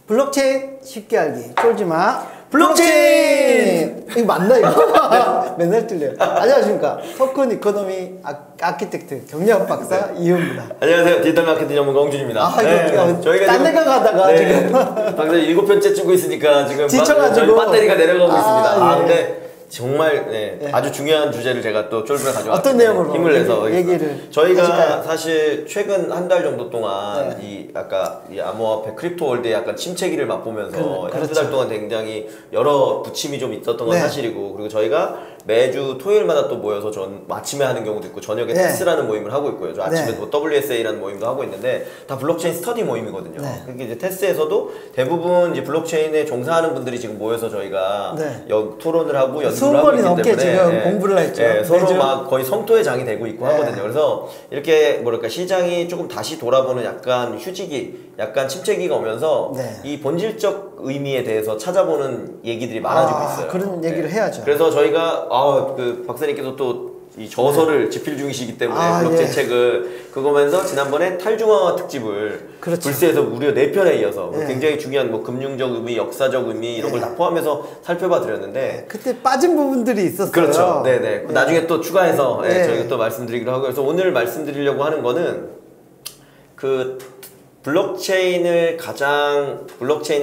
블록체인 쉽게 알기 쫄지마 블록체인! 이거 맞나 이거? 맨날 틀려요. 안녕하십니까, 토큰 이코노미 아키텍트 경력 박사 이효입니다. 안녕하세요, 디지털 마케팅 전문가 홍준입니다. 저희가 딴 데가 가다가 지금 방금 7편째 찍고 있으니까 지금 지쳐가지고 배터리가 내려가고 있습니다. 예. 근데 정말 아주 중요한 주제를 제가 또 쫄부에 가져왔어요. 어떤 내용으로 힘을 내서 얘기를 저희가 하실까요? 사실 최근 한 달 정도 동안 이 아까 이 암호화폐 크립토 월드의 약간 침체기를 맛보면서 한두 달 동안 굉장히 여러 부침이 좀 있었던 건 사실이고, 그리고 저희가 매주 토요일마다 또 모여서 전 아침에 하는 경우도 있고 저녁에 테스라는 모임을 하고 있고요. 저 아침에 뭐 WSA라는 모임도 하고 있는데 다 블록체인 스터디 모임이거든요. 그러니까 이제 테스에서도 대부분 이제 블록체인에 종사하는 분들이 지금 모여서 저희가 토론을 하고 연구를 하고 있기 때문에 지금 공부를 했죠. 서로 막 거의 성토의 장이 되고 있고 하거든요. 그래서 이렇게 뭐랄까 시장이 조금 다시 돌아보는 약간 휴지기, 약간 침체기가 오면서 이 본질적 의미에 대해서 찾아보는 얘기들이 많아지고 있어요. 그런 얘기를 해야죠. 그래서 저희가 그 박사님께서 또 이 저서를 집필 중이시기 때문에 블록체인 책을 그거면서 지난번에 탈중앙화 특집을 불스에서 무려 4편에 이어서 굉장히 중요한 뭐 금융적 의미, 역사적 의미 이런 걸 다 포함해서 살펴봐 드렸는데 그때 빠진 부분들이 있었어요. 그렇죠. 네네. 나중에 또 추가해서 저희가 또 말씀드리기로 하고, 그래서 오늘 말씀드리려고 하는 거는 그 블록체인의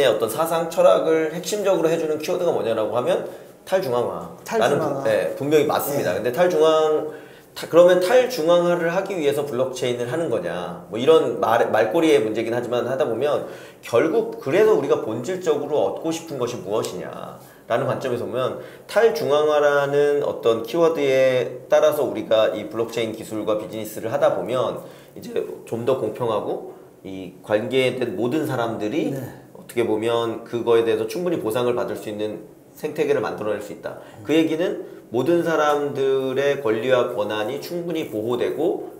어떤 사상 철학을 핵심적으로 해주는 키워드가 뭐냐라고 하면 탈중앙화라는 분명히 맞습니다. 근데 그러면 탈중앙화를 하기 위해서 블록체인을 하는 거냐, 뭐 이런 말꼬리의 문제긴 하지만 하다 보면 결국 그래서 우리가 본질적으로 얻고 싶은 것이 무엇이냐 라는 관점에서 보면 탈중앙화라는 어떤 키워드에 따라서 우리가 이 블록체인 기술과 비즈니스를 하다 보면 이제 좀 더 공평하고 이 관계된 모든 사람들이 어떻게 보면 그거에 대해서 충분히 보상을 받을 수 있는 생태계를 만들어낼 수 있다. 그 얘기는 모든 사람들의 권리와 권한이 충분히 보호되고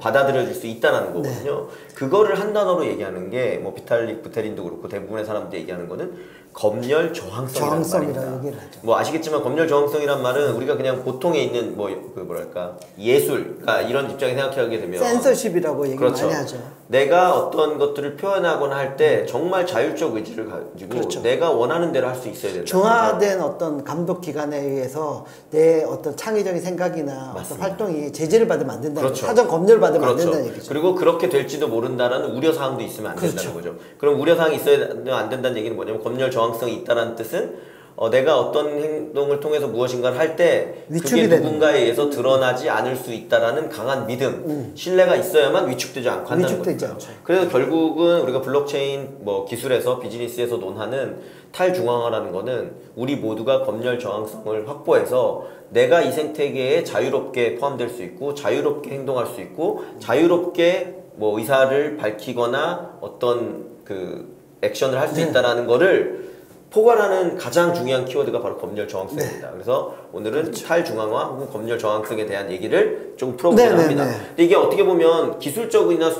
받아들여질 수 있다는 거거든요. 그거를 한 단어로 얘기하는 게 뭐 비탈릭 부테린도 그렇고 대부분의 사람들이 얘기하는 거는 검열 저항성이라는 말입니다. 뭐 아시겠지만 검열 저항성이란 말은 우리가 그냥 보통에 있는 뭐랄까 예술, 그러니까 이런 입장에 생각하게 되면 센서십이라고 얘기 많이 하죠. 내가 어떤 것들을 표현하거나 할 때 정말 자율적 의지를 가지고 내가 원하는 대로 할 수 있어야 된다. 중화된 어떤 감독 기관에 의해서 내 어떤 창의적인 생각이나 어떤 활동이 제재를 받으면 안 된다는 거죠. 사전 검열을 받으면 안 된다는 얘기죠. 그리고 그렇게 될지도 모른다라는 우려사항도 있으면 안 된다는 거죠. 그럼 우려사항이 있어야 안 된다는 얘기는 뭐냐면 검열 저항성이 있다는 뜻은 내가 어떤 행동을 통해서 무엇인가를 할 때 그게 누군가에 의해서 드러나지 않을 수 있다라는 강한 믿음, 신뢰가 있어야만 위축되지 않고 한다는 거죠. 그래서 결국은 우리가 블록체인 기술에서 비즈니스에서 논하는 탈중앙화라는 거는 우리 모두가 검열 저항성을 확보해서 내가 이 생태계에 자유롭게 포함될 수 있고 자유롭게 행동할 수 있고 자유롭게 의사를 밝히거나 어떤 그 액션을 할 수 있다라는 거를 포괄하는 가장 중요한 키워드가 바로 검열 저항성입니다. 그래서 오늘은 탈중앙화 혹은 검열 저항성에 대한 얘기를 좀 풀어보려고 합니다. 근데 이게 어떻게 보면 기술적이나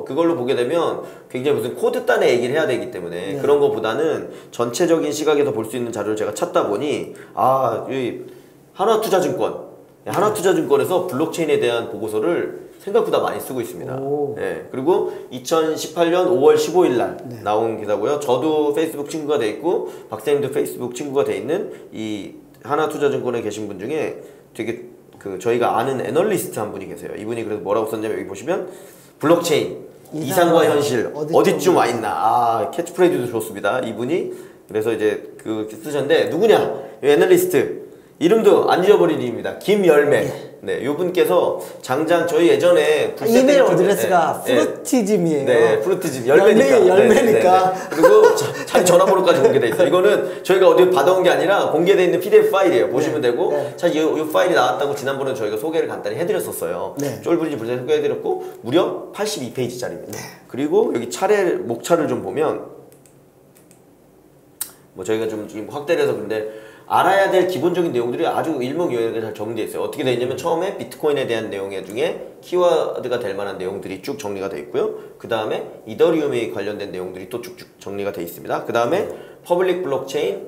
그걸로 보게 되면 굉장히 무슨 코드 단의 얘기를 해야 되기 때문에 그런 거보다는 전체적인 시각에서 볼 수 있는 자료를 제가 찾다 보니 이 하나투자증권에서 블록체인에 대한 보고서를 생각보다 많이 쓰고 있습니다. 그리고 2018년 5월 15일 날 나온 기사고요. 저도 페이스북 친구가 돼 있고 박사님도 페이스북 친구가 돼 있는 이 하나투자증권에 계신 분 중에 되게 저희가 아는 애널리스트 한 분이 계세요. 이분이 그래서 뭐라고 썼냐면 여기 보시면 블록체인 이상과 현실 어디쯤 와 있나. 캐치프레이즈도 좋습니다. 이분이 그래서 이제 쓰셨는데 누구냐? 이 애널리스트 이름도 안 잊어버릴 이름입니다. 김열매. 요분께서 장장 저희 예전에 이메일 어드레스가 프루티즘이에요. 프루티즘 열매니까. 그리고 자기 전화번호까지 공개돼 있어요. 이거는 저희가 어디 받아온 게 아니라 공개돼 있는 PDF 파일이에요. 보시면 되고 사실 이 파일이 나왔다고 지난번에 저희가 소개를 간단히 해드렸었어요. 쫄브리지 불새 소개해드렸고 무려 82페이지짜리입니다. 그리고 여기 목차를 좀 보면 저희가 좀 지금 확대를 해서 그런데 알아야 될 기본적인 내용들이 아주 일목요연하게 잘 정리되어 있어요. 어떻게 되어 있냐면 처음에 비트코인에 대한 내용 중에 키워드가 될 만한 내용들이 쭉 정리가 되어 있고요. 그 다음에 이더리움에 관련된 내용들이 또 쭉쭉 정리가 되어 있습니다. 그 다음에 퍼블릭 블록체인,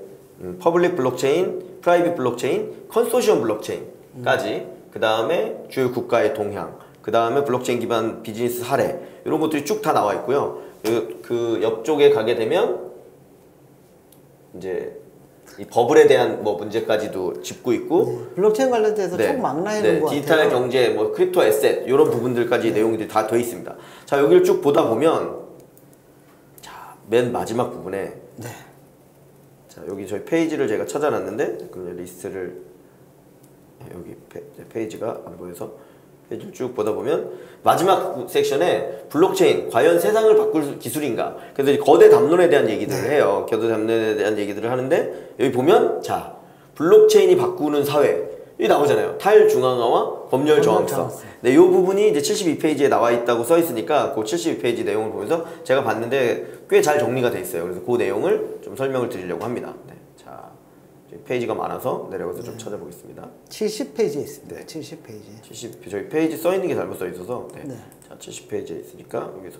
프라이빗 블록체인, 컨소시엄 블록체인까지 그 다음에 주요 국가의 동향, 그 다음에 블록체인 기반 비즈니스 사례 이런 것들이 쭉 다 나와 있고요. 그 옆쪽에 가게 되면 이제 이 버블에 대한 뭐 문제까지도 짚고 있고 블록체인 관련돼서 총 망라해놓은 것 같아요. 디지털 경제, 뭐 크립토 에셋 이런 부분들까지 내용들이 다 돼 있습니다. 자 여기를 쭉 보다 보면 자 맨 마지막 부분에 자 여기 저희 페이지를 제가 찾아놨는데 그럼 리스트를 여기 페이지가 안 보여서 페이지를 쭉 보다 보면 마지막 섹션에 블록체인 과연 세상을 바꿀 기술인가, 그래서 이제 거대 담론에 대한 얘기들을 해요. 거대 담론에 대한 얘기들을 하는데 여기 보면 자 블록체인이 바꾸는 사회 이 나오잖아요. 탈중앙화와 법률 정확성. 네, 이 부분이 이제 72페이지에 나와 있다고 써 있으니까 그 72페이지 내용을 보면서 제가 봤는데 꽤 잘 정리가 돼 있어요. 그래서 그 내용을 좀 설명을 드리려고 합니다. 네, 자 페이지가 많아서 내려가서 좀 찾아보겠습니다. 70페이지에 있습니다. 네. 70페이지. 70 저희 페이지 써 있는 게 잘못 써 있어서 네. 네. 자 70페이지에 있으니까 여기서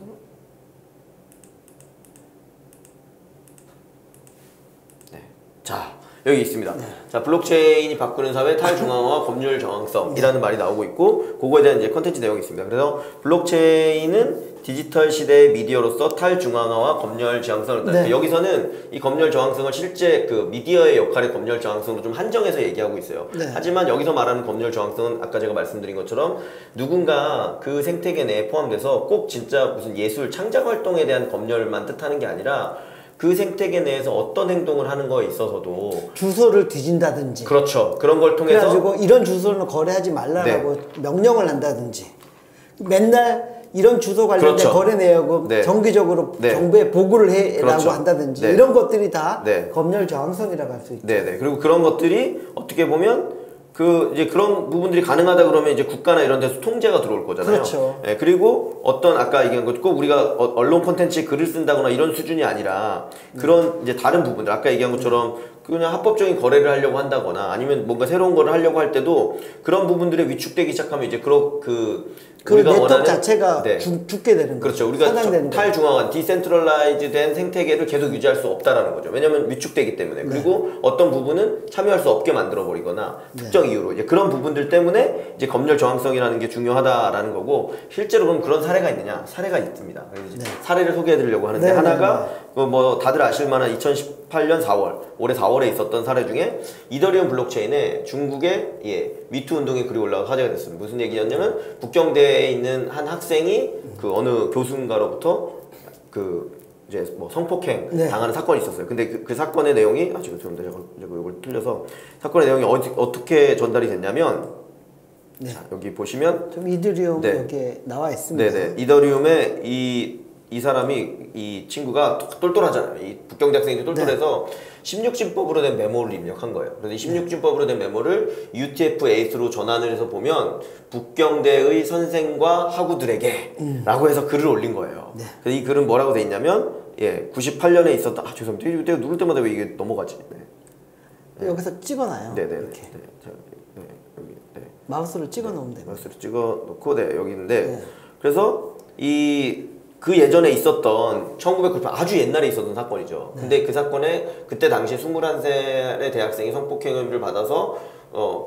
네. 자 여기 있습니다. 자 블록체인이 바꾸는 사회 탈중앙화와 법률 정확성이라는 말이 나오고 있고 그거에 대한 이제 컨텐츠 내용이 있습니다. 그래서 블록체인은 디지털 시대의 미디어로서 탈중앙화와 검열 저항성을 여기서는 이 검열 저항성을 실제 그 미디어의 역할의 검열 저항성으로 좀 한정해서 얘기하고 있어요. 하지만 여기서 말하는 검열 저항성은 아까 제가 말씀드린 것처럼 누군가 그 생태계 내에 포함돼서 꼭 진짜 무슨 예술 창작 활동에 대한 검열만 뜻하는 게 아니라 그 생태계 내에서 어떤 행동을 하는 거에 있어서도 주소를 뒤진다든지 그렇죠. 그런 걸 통해서 그래가지고 이런 주소는 거래하지 말라라고 명령을 한다든지 맨날 이런 주소 관련된 그렇죠. 거래 내역을 정기적으로 정부에 보고를 해라고 한다든지 이런 것들이 다 검열 저항성이라고 할 수 있죠. 네네. 그리고 그런 것들이 어떻게 보면 그 이제 그런 부분들이 가능하다 그러면 이제 국가나 이런 데서 통제가 들어올 거잖아요. 그렇죠. 예, 그리고 어떤 아까 얘기한 것 꼭 우리가 언론 콘텐츠에 글을 쓴다거나 이런 수준이 아니라 그런 이제 다른 부분들 아까 얘기한 것처럼 그냥 합법적인 거래를 하려고 한다거나 아니면 뭔가 새로운 거를 하려고 할 때도 그런 부분들이 위축되기 시작하면 이제 그 네트워크 자체가 죽게 되는 거죠. 그렇죠. 우리가 탈중앙화, 디센트럴라이즈된 생태계를 계속 유지할 수 없다라는 거죠. 왜냐하면 위축되기 때문에. 그리고 어떤 부분은 참여할 수 없게 만들어 버리거나 특정 이유로 이제 그런 부분들 때문에 이제 검열 저항성이라는 게 중요하다라는 거고 실제로 그럼 그런 사례가 있느냐? 사례가 있습니다. 그래서 이제 사례를 소개해드리려고 하는데 하나가 뭐 다들 아실만한 2018년 4월 올해 4월에 있었던 사례 중에 이더리움 블록체인에 중국의 미투 운동이 글이 올라가 화제가 됐습니다. 무슨 얘기였냐면 북경대에 있는 한 학생이 그 어느 교수인가로부터 그 이제 뭐 성폭행 당하는 사건이 있었어요. 근데 그 사건의 내용이 죄송합니다. 제가 이걸 틀려서 사건의 내용이 어떻게 전달이 됐냐면 자, 여기 보시면 좀 이더리움 여기에 나와 있습니다. 네네. 이더리움에 이 사람이 이 친구가 똘똘하잖아요. 이 북경대 학생이 똘똘해서 16진법으로 된 메모를 입력한 거예요. 그래서 이 16진법으로 된 메모를 UTF-8로 전환을 해서 보면 북경대의 선생과 학우들에게 라고 해서 글을 올린 거예요. 그래서 이 글은 뭐라고 돼 있냐면 98년에 있었던 죄송합니다. 내가 누를 때마다 왜 이게 넘어가지? 여기서 찍어놔요. 네네. 이렇게. 마우스로 찍어 놓으면 돼요. 마우스로 찍어 놓고 여기 있는데 그래서 그 예전에 있었던 1998 아주 옛날에 있었던 사건이죠. 근데 그 사건에 그때 당시에 21살의 대학생이 성폭행을 받아서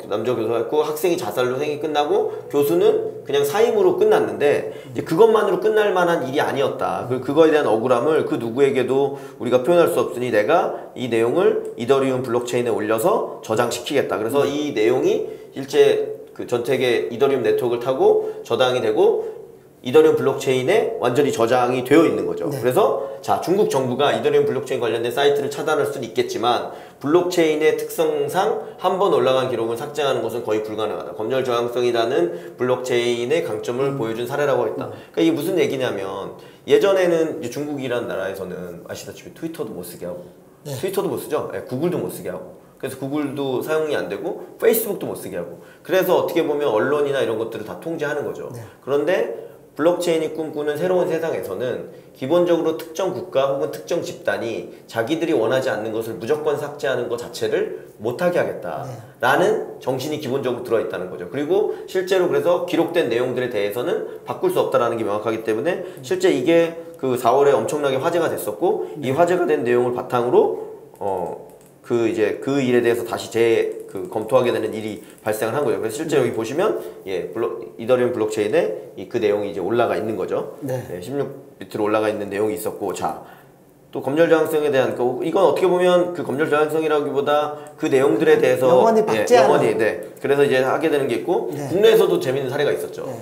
남자 교수였고 학생이 자살로 생이 끝나고 교수는 그냥 사임으로 끝났는데 이제 그것만으로 끝날 만한 일이 아니었다. 그거에 대한 억울함을 그 누구에게도 우리가 표현할 수 없으니 내가 이 내용을 이더리움 블록체인에 올려서 저장시키겠다. 그래서 이 내용이 실제 그 전 세계 이더리움 네트워크를 타고 저장이 되고 이더리움 블록체인에 완전히 저장이 되어 있는 거죠. 그래서 자 중국 정부가 이더리움 블록체인 관련된 사이트를 차단할 수는 있겠지만 블록체인의 특성상 한 번 올라간 기록을 삭제하는 것은 거의 불가능하다. 검열 저항성이라는 블록체인의 강점을 보여준 사례라고 했다. 그러니까 이게 무슨 얘기냐면 예전에는 중국이라는 나라에서는 아시다시피 트위터도 못 쓰게 하고 트위터도 못 쓰죠. 구글도 못 쓰게 하고 그래서 구글도 사용이 안 되고 페이스북도 못 쓰게 하고 그래서 어떻게 보면 언론이나 이런 것들을 다 통제하는 거죠. 그런데 블록체인이 꿈꾸는 새로운 세상에서는 기본적으로 특정 국가 혹은 특정 집단이 자기들이 원하지 않는 것을 무조건 삭제하는 것 자체를 못하게 하겠다라는 정신이 기본적으로 들어있다는 거죠. 그리고 실제로 그래서 기록된 내용들에 대해서는 바꿀 수 없다는 게 명확하기 때문에 실제 이게 그 4월에 엄청나게 화제가 됐었고 이 화제가 된 내용을 바탕으로 그 일에 대해서 다시 검토하게 되는 일이 발생을 한 거죠. 그래서 실제 여기 보시면 이더리움 블록체인에 그 내용이 이제 올라가 있는 거죠. 16비트로 올라가 있는 내용이 있었고 자 또 검열 저항성에 대한 이건 어떻게 보면 그 검열 저항성이라기보다 그 내용들에 대해서 영원히 박제하는. 영원히 그래서 이제 하게 되는 게 있고 네. 국내에서도 재밌는 사례가 있었죠. 네.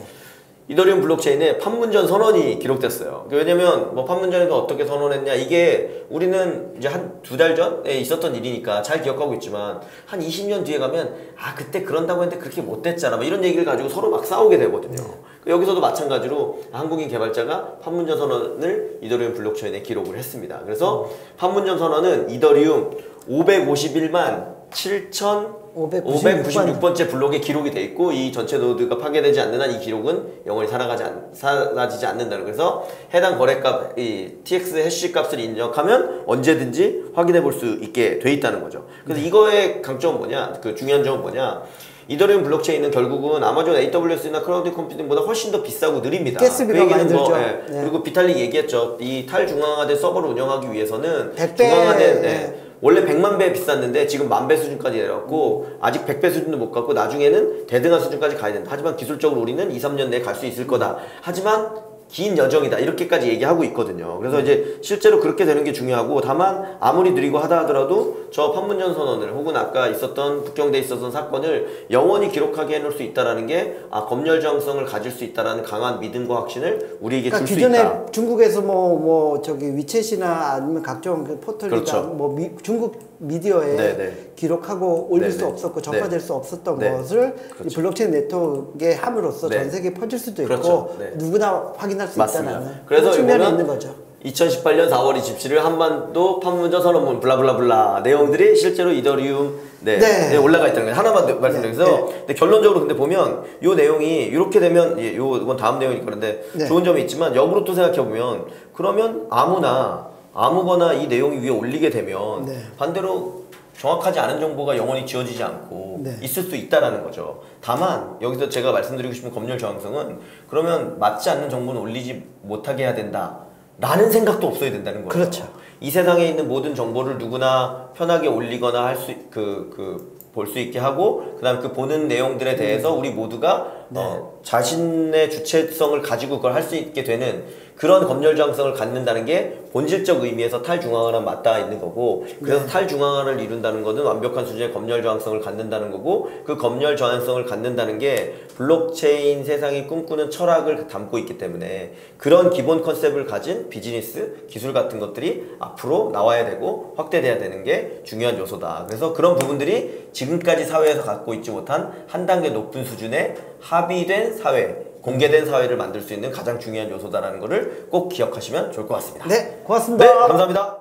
이더리움 블록체인에 판문점 선언이 기록됐어요. 왜냐면 뭐 판문점에서 어떻게 선언했냐, 이게 우리는 이제 한 2달 전에 있었던 일이니까 잘 기억하고 있지만 한 20년 뒤에 가면 아 그때 그런다고 했는데 그렇게 못 됐잖아 뭐 이런 얘기를 가지고 서로 막 싸우게 되거든요. 여기서도 마찬가지로 한국인 개발자가 판문점 선언을 이더리움 블록체인에 기록을 했습니다. 그래서 판문점 선언은 이더리움 551만 7,596번째 블록에 기록이 돼 있고, 이 전체 노드가 파괴되지 않는 한 이 기록은 영원히 사라지지 않는다는. 그래서 해당 거래값, 이 TX 해시 값을 입력하면 언제든지 확인해 볼 수 있게 돼 있다는 거죠. 그래서 이거의 강점은 뭐냐, 그 중요한 점은 뭐냐, 이더리움 블록체인은 결국은 아마존 AWS나 클라우드 컴퓨팅보다 훨씬 더 비싸고 느립니다. 가스비가 많이 들죠. 네. 그리고 비탈릭 얘기했죠. 이 탈중앙화된 서버를 운영하기 위해서는 100배, 중앙화된 원래 100만 배 비쌌는데 지금 10,000배 수준까지 내려갔고 아직 100배 수준도 못 갔고 나중에는 대등한 수준까지 가야 된다. 하지만 기술적으로 우리는 2-3년 내에 갈 수 있을 거다. 하지만 긴 여정이다. 이렇게까지 얘기하고 있거든요. 그래서 이제 실제로 그렇게 되는 게 중요하고, 다만 아무리 느리고 하다 하더라도 저 판문점 선언을 혹은 아까 있었던 북경대에 있었던 사건을 영원히 기록하게 해놓을 수 있다라는 게 검열 저항성을 가질 수 있다라는 강한 믿음과 확신을 우리에게 줄 수 있다. 기존에 중국에서 저기 위챗이나 아니면 각종 그 포털이나 그렇죠. 중국 미디어에 기록하고 올릴 수 없었고 전파될 수 없었던 것을 이 블록체인 네트워크에 함으로써 전 세계에 퍼질 수도 있고 누구나 확인할 수 있다는 그래서 측면이 있는 거죠. 2018년 4월 27일 한반도 판문점 선언문 블라블라블라 내용들이 실제로 이더리움 올라가 있다는 거예요. 하나만 말씀드려서 근데 결론적으로 근데 보면 요 내용이 이렇게 되면 이건 다음 내용이니까 그런데 좋은 점이 있지만 역으로 또 생각해 보면 그러면 아무거나 이 내용이 위에 올리게 되면 반대로 정확하지 않은 정보가 영원히 지워지지 않고 있을 수 있다라는 거죠. 다만 여기서 제가 말씀드리고 싶은 검열 저항성은 그러면 맞지 않는 정보는 올리지 못하게 해야 된다 라는 생각도 없어야 된다는 거예요. 그렇죠. 이 세상에 있는 모든 정보를 누구나 편하게 올리거나 할 수 볼 수 있게 하고, 그다음 그 보는 내용들에 대해서 우리 모두가 자신의 주체성을 가지고 그걸 할 수 있게 되는 그런 검열 저항성을 갖는다는 게 본질적 의미에서 탈중앙화랑 맞닿아 있는 거고, 그래서 탈중앙화를 이룬다는 것은 완벽한 수준의 검열 저항성을 갖는다는 거고, 그 검열 저항성을 갖는다는 게 블록체인 세상이 꿈꾸는 철학을 담고 있기 때문에 그런 기본 컨셉을 가진 비즈니스, 기술 같은 것들이 앞으로 나와야 되고 확대돼야 되는 게 중요한 요소다. 그래서 그런 부분들이 지금까지 사회에서 갖고 있지 못한 한 단계 높은 수준의 합의된 사회, 공개된 사회를 만들 수 있는 가장 중요한 요소다라는 것을 꼭 기억하시면 좋을 것 같습니다. 네, 고맙습니다. 네, 감사합니다.